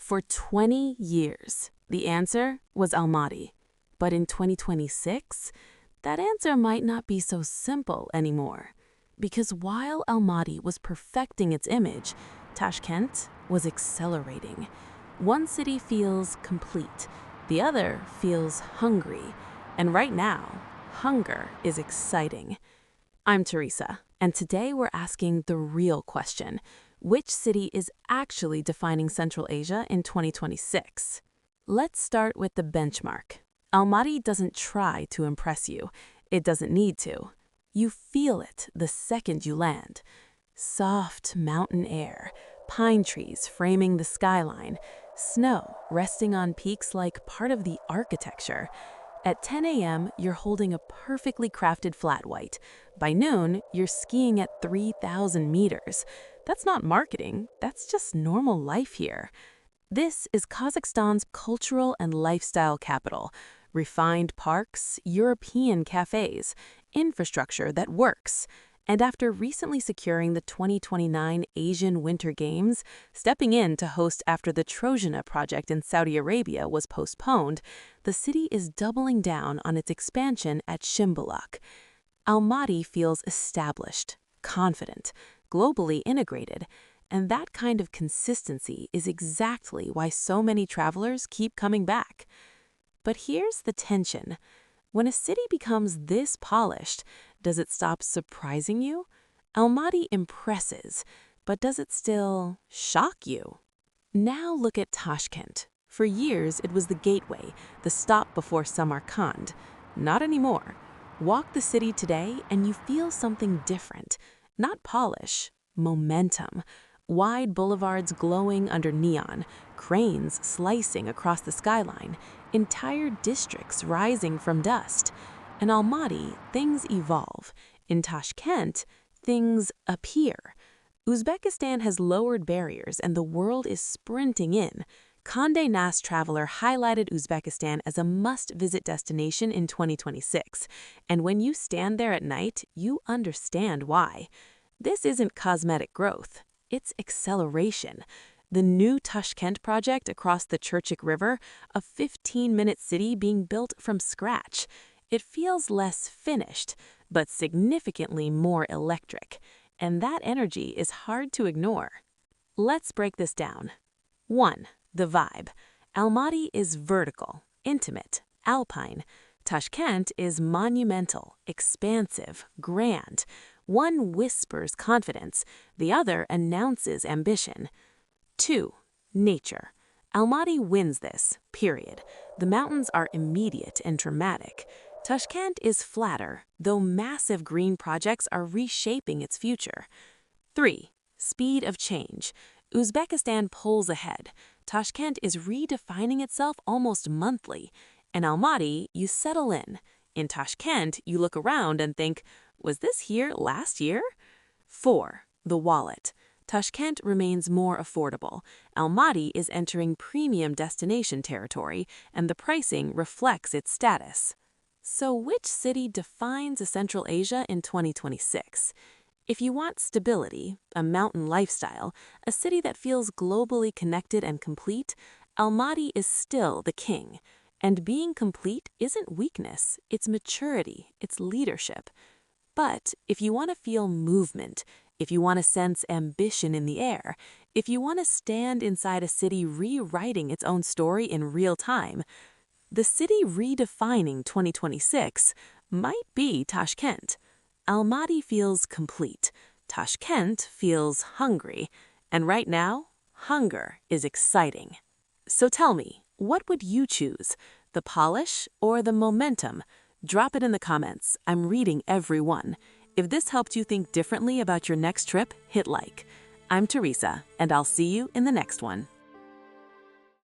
For 20 years, the answer was Almaty. But in 2026, that answer might not be so simple anymore. Because while Almaty was perfecting its image, Tashkent was accelerating. One city feels complete, the other feels hungry. And right now, hunger is exciting. I'm Teresa, and today we're asking the real question. Which city is actually defining Central Asia in 2026? Let's start with the benchmark. Almaty doesn't try to impress you. It doesn't need to. You feel it the second you land. Soft mountain air, pine trees framing the skyline, snow resting on peaks like part of the architecture. At 10 a.m., you're holding a perfectly crafted flat white. By noon, you're skiing at 3,000 meters. That's not marketing, that's just normal life here. This is Kazakhstan's cultural and lifestyle capital. Refined parks, European cafés, infrastructure that works. And after recently securing the 2029 Asian Winter Games, stepping in to host after the Trojana project in Saudi Arabia was postponed, the city is doubling down on its expansion at Shimbalak. Almaty feels established, confident, globally integrated, and that kind of consistency is exactly why so many travelers keep coming back. But here's the tension. When a city becomes this polished, does it stop surprising you? Almaty impresses, but does it still shock you? Now look at Tashkent. For years, it was the gateway, the stop before Samarkand. Not anymore. Walk the city today and you feel something different. Not polish, momentum. Wide boulevards glowing under neon, cranes slicing across the skyline, entire districts rising from dust. In Almaty, things evolve. In Tashkent, things appear. Uzbekistan has lowered barriers and the world is sprinting in. Condé Nast Traveler highlighted Uzbekistan as a must-visit destination in 2026. And when you stand there at night, you understand why. This isn't cosmetic growth. It's acceleration. The new Tashkent project across the Chirchik River, a 15-minute city being built from scratch. It feels less finished, but significantly more electric. And that energy is hard to ignore. Let's break this down. 1. The vibe. Almaty is vertical, intimate, alpine. Tashkent is monumental, expansive, grand. One whispers confidence, the other announces ambition. 2. Nature. Almaty wins this, period. The mountains are immediate and dramatic. Tashkent is flatter, though massive green projects are reshaping its future. 3. Speed of change. Uzbekistan pulls ahead. Tashkent is redefining itself almost monthly. In Almaty, you settle in. In Tashkent, you look around and think, was this here last year? 4. The wallet. Tashkent remains more affordable. Almaty is entering premium destination territory, and the pricing reflects its status. So which city defines a Central Asia in 2026? If you want stability, a mountain lifestyle, a city that feels globally connected and complete, Almaty is still the king. And being complete isn't weakness, it's maturity, it's leadership. But if you want to feel movement, if you want to sense ambition in the air, if you want to stand inside a city rewriting its own story in real time, the city redefining 2026 might be Tashkent. Almaty feels complete. Tashkent feels hungry. And right now, hunger is exciting. So tell me, what would you choose? The polish or the momentum? Drop it in the comments. I'm reading every one. If this helped you think differently about your next trip, hit like. I'm Teresa, and I'll see you in the next one.